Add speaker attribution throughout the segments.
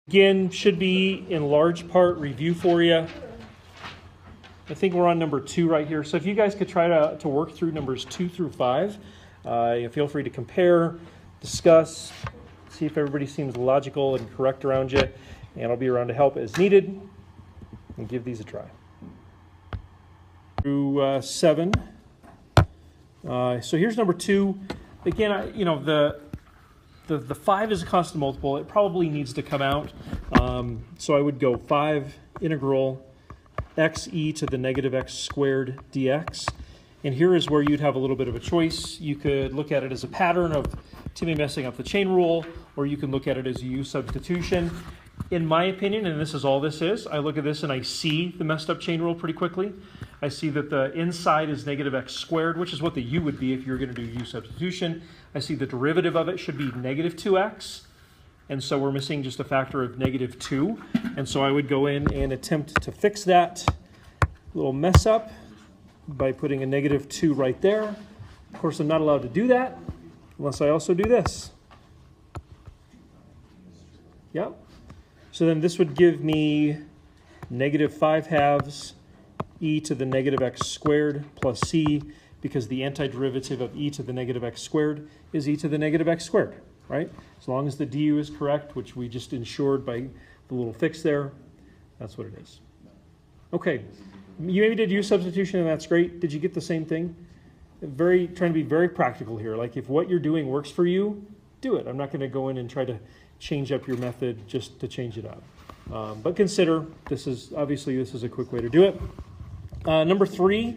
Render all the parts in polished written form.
Speaker 1: Again, should be in large part review for you. I think we're on number 2 right here. So if you guys could try to work through numbers 2 through 5, feel free to compare, discuss, see if everybody seems logical and correct around you, and I'll be around to help as needed, and give these a try. Through 7. So here's number 2. Again, the 5 is a constant multiple. It probably needs to come out. So I would go 5 integral x e to the negative x squared dx. And here is where you'd have a little bit of a choice. You could look at it as a pattern of Timmy messing up the chain rule, or you can look at it as a u substitution. In my opinion, and this is all this is, I look at this and I see the messed up chain rule pretty quickly. I see that the inside is negative x squared, which is what the u would be if you were going to do u substitution. I see the derivative of it should be negative 2x. And so we're missing just a factor of negative 2. And so I would go in and attempt to fix that little mess up by putting a negative 2 right there. Of course, I'm not allowed to do that unless I also do this. Yep. So then this would give me negative 5/2 e to the negative x squared plus c, because the antiderivative of e to the negative x squared is e to the negative x squared, right? As long as the du is correct, which we just ensured by the little fix there, that's what it is. Okay, you maybe did u substitution and that's great. Did you get the same thing? Trying to be very practical here. Like if what you're doing works for you, do it. I'm not going to go in and try to change up your method just to change it up. But consider, this is a quick way to do it. Number 3,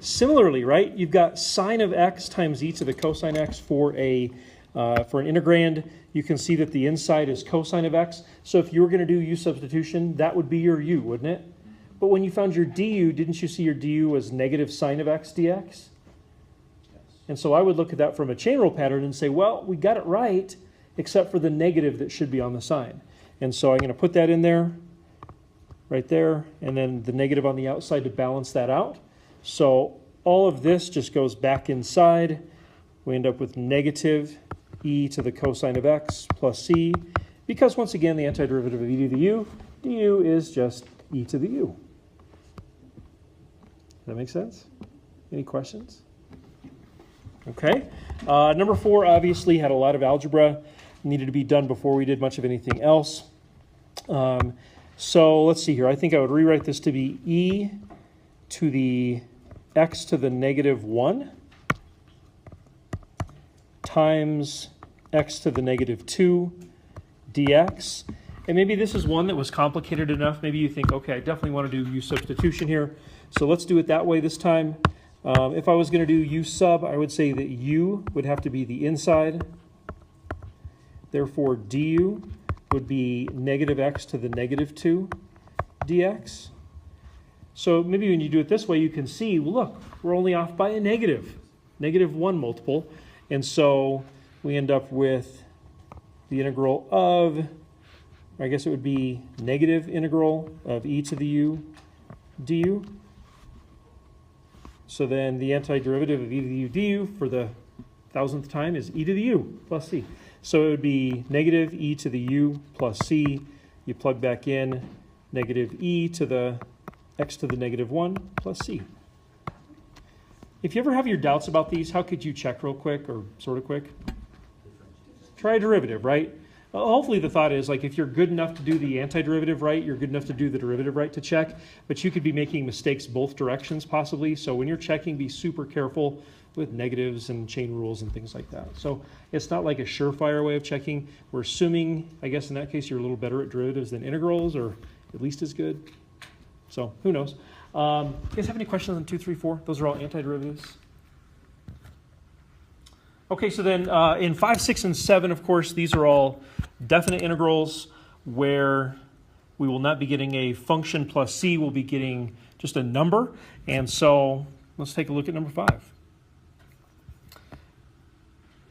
Speaker 1: similarly, right? You've got sine of x times e to the cosine x for an integrand. You can see that the inside is cosine of x. So if you were going to do u substitution, that would be your u, wouldn't it? But when you found your du, didn't you see your du as negative sine of x dx? And so I would look at that from a chain rule pattern and say, well, we got it right, except for the negative that should be on the sign. And so I'm going to put that in there, right there, and then the negative on the outside to balance that out. So all of this just goes back inside. We end up with negative e to the cosine of x plus c, because once again, the antiderivative of e to the u, du is just e to the u. Does that make sense? Any questions? Okay. Number 4 obviously had a lot of algebra. Needed to be done before we did much of anything else. So let's see here. I think I would rewrite this to be e to the x to the negative 1 times x to the negative 2 dx. And maybe this is one that was complicated enough. Maybe you think, okay, I definitely want to do u substitution here. So let's do it that way this time. If I was going to do u sub, I would say that u would have to be the inside. Therefore, du would be negative x to the negative 2 dx. So maybe when you do it this way, you can see, well, look, we're only off by a negative 1 multiple. And so we end up with the integral of, I guess it would be negative integral of e to the u du. So then the antiderivative of e to the u du for the 1000th time is e to the u plus c. So it would be negative e to the u plus c. You plug back in negative e to the x to the negative 1 plus c. If you ever have your doubts about these, how could you check real quick or sort of quick? Try a derivative, right? Hopefully the thought is, like, if you're good enough to do the antiderivative right, you're good enough to do the derivative right to check, but you could be making mistakes both directions possibly. So when you're checking, be super careful with negatives and chain rules and things like that. So it's not like a surefire way of checking. We're assuming, I guess in that case, you're a little better at derivatives than integrals, or at least as good. So who knows? You guys have any questions on 2, 3, 4? Those are all antiderivatives. Okay, so then in 5, 6, and 7, of course, these are all definite integrals where we will not be getting a function plus c, we'll be getting just a number. And so let's take a look at number 5.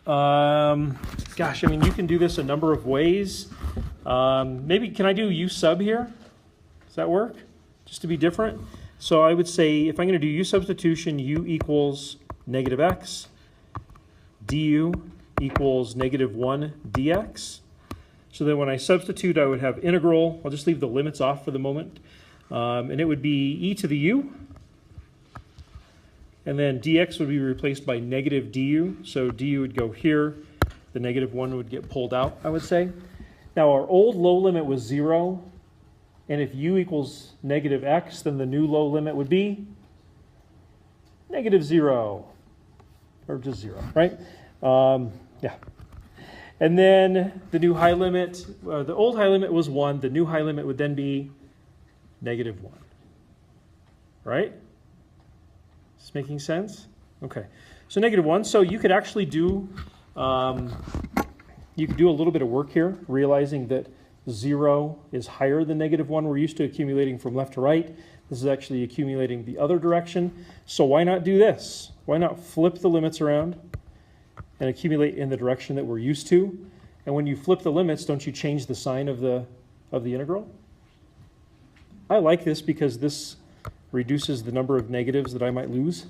Speaker 1: Gosh, I mean, you can do this a number of ways. Maybe, can I do u sub here? Does that work? Just to be different? So I would say, if I'm going to do u substitution, u equals negative x, du equals negative 1 dx. So then when I substitute, I would have integral. I'll just leave the limits off for the moment. And it would be e to the u. And then dx would be replaced by negative du. So du would go here. The negative 1 would get pulled out, I would say. Now our old low limit was 0. And if u equals negative x, then the new low limit would be negative 0. Or just 0, right? Yeah. And then the new high limit, the old high limit was 1. The new high limit would then be negative 1. Right? Is this making sense? Okay. So negative 1. So you could actually do, you could do a little bit of work here, realizing that 0 is higher than negative 1. We're used to accumulating from left to right. This is actually accumulating the other direction. So why not do this? Why not flip the limits around and accumulate in the direction that we're used to? And when you flip the limits, don't you change the sign of the integral? I like this because this reduces the number of negatives that I might lose.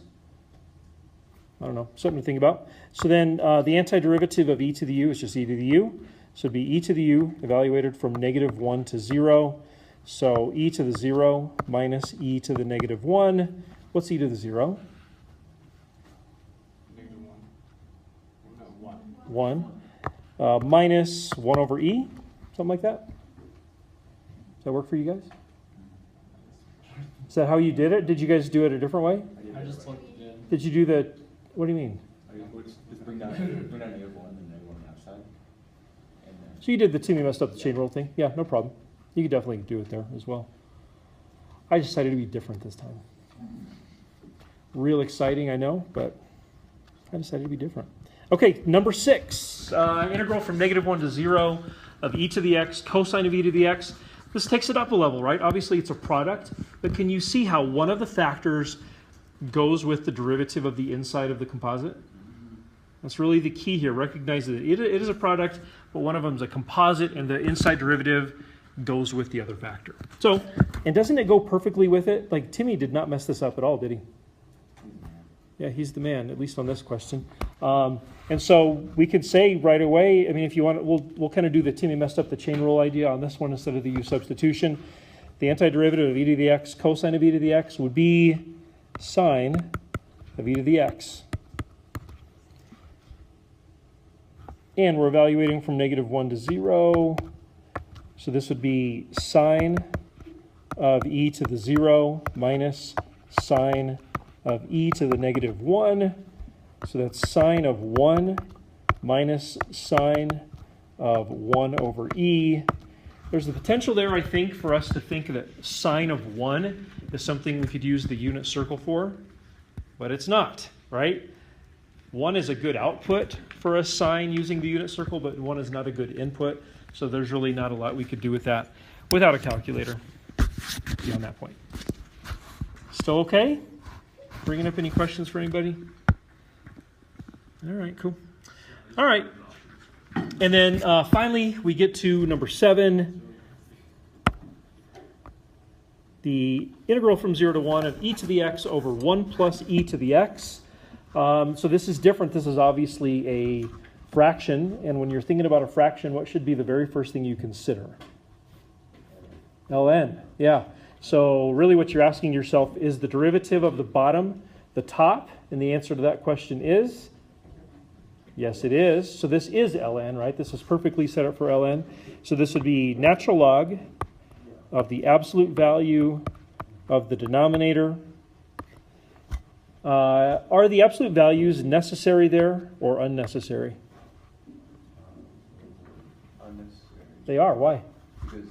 Speaker 1: I don't know, something to think about. So then the antiderivative of e to the u is just e to the u. So it'd be e to the u evaluated from negative 1 to 0. So e to the 0 minus e to the negative 1. What's e to the 0?
Speaker 2: Negative 1.
Speaker 1: 1. Minus 1 over e, something like that. Does that work for you guys? Is that how you did it? Did you guys do it a different way?
Speaker 2: I just plugged it in.
Speaker 1: Did you do the, what do you mean?
Speaker 3: Just bring down negative 1 and negative 1 on the outside. And then
Speaker 1: So you did the Timmy messed up the chain rule thing. Yeah, no problem. You could definitely do it there as well. I decided to be different this time. Real exciting, I know, but I decided to be different. Okay, number 6. Integral from negative 1 to 0 of e to the x, cosine of e to the x. This takes it up a level, right? Obviously, it's a product, but can you see how one of the factors goes with the derivative of the inside of the composite? That's really the key here. Recognize that it is a product, but one of them is a composite, and the inside derivative goes with the other factor. So, and doesn't it go perfectly with it? Like, Timmy did not mess this up at all, did he? Yeah, he's the man, at least on this question. And so we could say right away, I mean, if you want, we'll kind of do the Timmy messed up the chain rule idea on this one instead of the u substitution. The antiderivative of e to the x, cosine of e to the x, would be sine of e to the x. And we're evaluating from negative 1 to 0. So this would be sine of e to the 0 minus sine of e to the negative 1. So that's sine of 1 minus sine of 1 over e. There's the potential there, I think, for us to think that sine of 1 is something we could use the unit circle for, but it's not, right? 1 is a good output for a sine using the unit circle, but 1 is not a good input. So there's really not a lot we could do with that without a calculator beyond that point. Still okay? Bringing up any questions for anybody? All right, cool. All right. And then finally, we get to number 7. The integral from 0 to 1 of e to the x over 1 plus e to the x. So this is different. This is obviously a fraction. And when you're thinking about a fraction, what should be the very first thing you consider? ln. Yeah. So really what you're asking yourself is the derivative of the bottom, the top, and the answer to that question is yes, it is. So this is ln, right? This is perfectly set up for ln. So this would be natural log of the absolute value of the denominator. Are the absolute values necessary there or unnecessary?
Speaker 3: unnecessary.
Speaker 1: They are. Why?
Speaker 3: Because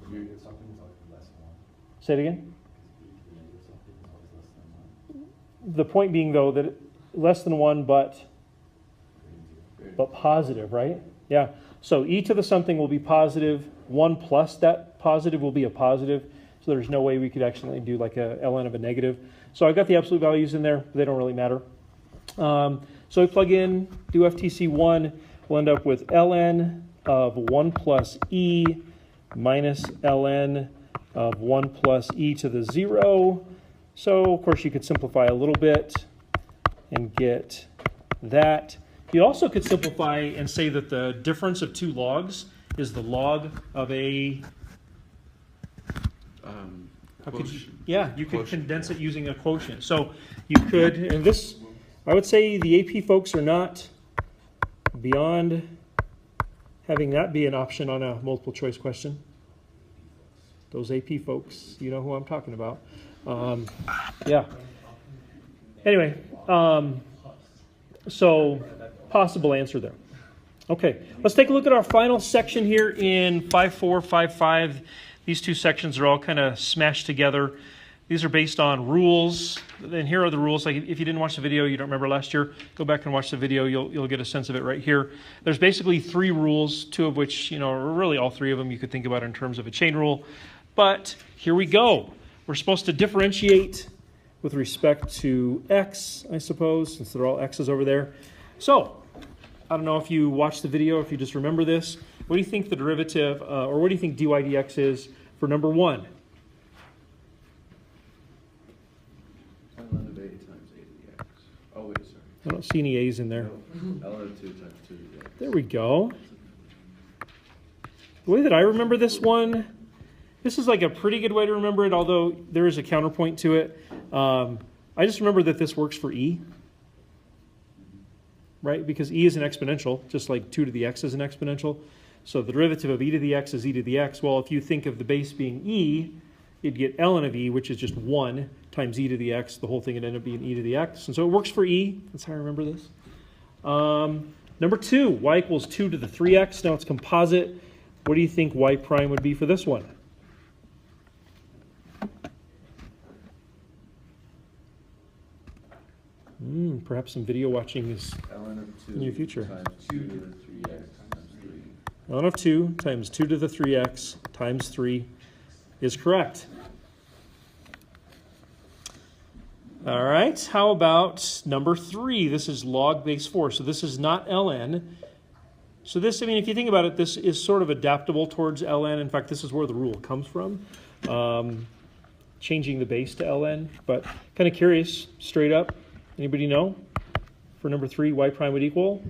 Speaker 2: Something is always less than 1.
Speaker 1: Say it again.
Speaker 2: Something is always less than 1.
Speaker 1: The point being, though, that less than 1, but positive, right? Yeah. So e to the something will be positive. 1 plus that positive will be a positive. So there's no way we could actually do like a ln of a negative. So I've got the absolute values in there, but they don't really matter. So we plug in, do FTC1, we'll end up with ln of 1 plus e minus ln of 1 plus e to the 0. So, of course, you could simplify a little bit and get that. You also could simplify and say that the difference of two logs is the log of a. How could you, yeah, you could condense it using a quotient. So you could, and this, I would say the AP folks are not beyond having that be an option on a multiple choice question. Those AP folks, you know who I'm talking about. Yeah. Anyway, so possible answer there. Okay, let's take a look at our final section here in 5.4, 5.5. These two sections are all kind of smashed together. These are based on rules, and here are the rules. Like if you didn't watch the video, you don't remember last year, go back and watch the video. You'll get a sense of it right here. There's basically 3 rules, 2 of which, or really all 3 of them you could think about in terms of a chain rule. But here we go. We're supposed to differentiate with respect to x, I suppose, since they're all x's over there. So I don't know if you watched the video, if you just remember this. What do you think the derivative, or what do you think dy dx is for number 1?
Speaker 2: ln of a times a to the x. Oh, wait, sorry.
Speaker 1: I don't see any a's in there.
Speaker 2: No, ln of 2 times 2 to the x.
Speaker 1: There we go. The way that I remember this one, this is like a pretty good way to remember it, although there is a counterpoint to it. I just remember that this works for e, right? Because e is an exponential, just like 2 to the x is an exponential. So the derivative of e to the x is e to the x. Well, if you think of the base being e, you'd get ln of e, which is just 1 times e to the x. The whole thing would end up being e to the x. And so it works for e. That's how I remember this. Number 2, y equals 2 to the 3x. Now it's composite. What do you think y prime would be for this one? Perhaps some video watching is
Speaker 2: ln of 2
Speaker 1: in your future.
Speaker 2: times 2 to the 3x times 3.
Speaker 1: ln of 2 times 2 to the 3x times 3 is correct. All right, how about number 3? This is log base 4, so this is not ln. So this, if you think about it, this is sort of adaptable towards ln. In fact, this is where the rule comes from, changing the base to ln. But kind of curious, straight up, anybody know? For number 3, y prime would equal?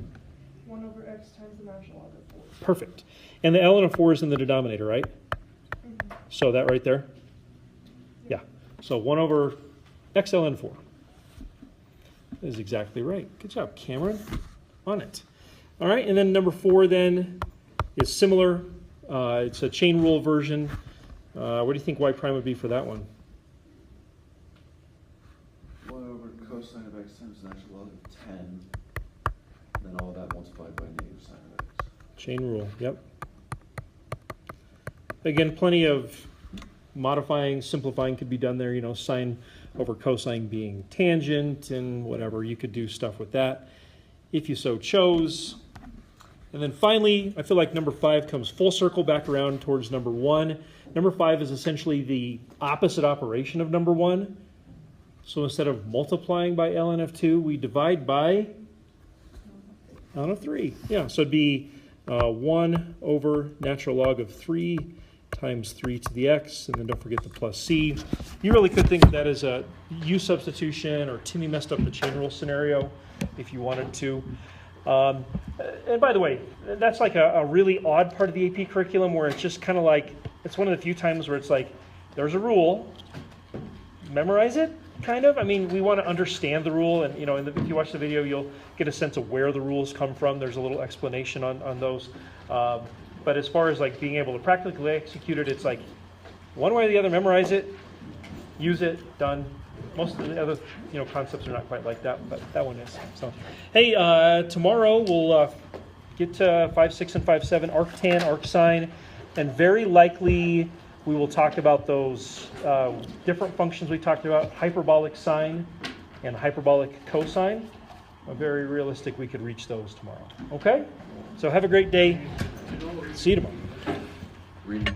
Speaker 4: 1 over x times the natural log of 4.
Speaker 1: Perfect. And the ln of 4 is in the denominator, right?
Speaker 4: Mm-hmm.
Speaker 1: So that right there? Yeah. So 1 over x ln 4 is exactly right. Good job, Cameron. On it. All right, and then number 4 then is similar. It's a chain rule version. What do you think y prime would be for that one?
Speaker 2: 1 over cosine of x times the natural log of 10. Then all that multiplied by negative sine of x.
Speaker 1: Chain rule, yep. Again, plenty of modifying, simplifying could be done there. Sine over cosine being tangent and whatever. You could do stuff with that if you so chose. And then finally, I feel like number 5 comes full circle back around towards number 1. Number 5 is essentially the opposite operation of number 1. So instead of multiplying by ln of 2, we divide by ln of 3. Yeah, so it'd be 1 over natural log of 3 times 3 to the x, and then don't forget the plus c. You really could think of that as a u substitution or Timmy messed up the chain rule scenario if you wanted to. And by the way, that's like a really odd part of the AP curriculum where it's just kind of like, it's one of the few times where it's like, there's a rule, memorize it, kind of. We want to understand the rule, and if you watch the video, you'll get a sense of where the rules come from. There's a little explanation on those. But as far as like being able to practically execute it, it's like one way or the other, memorize it, use it, done. Most of the other concepts are not quite like that, but that one is. So, hey, tomorrow we'll get to 5.6 and 5.7, arctan, arcsine, and very likely we will talk about those different functions we talked about, hyperbolic sine and hyperbolic cosine. Very realistic we could reach those tomorrow. Okay? So have a great day. See you tomorrow.
Speaker 2: Reading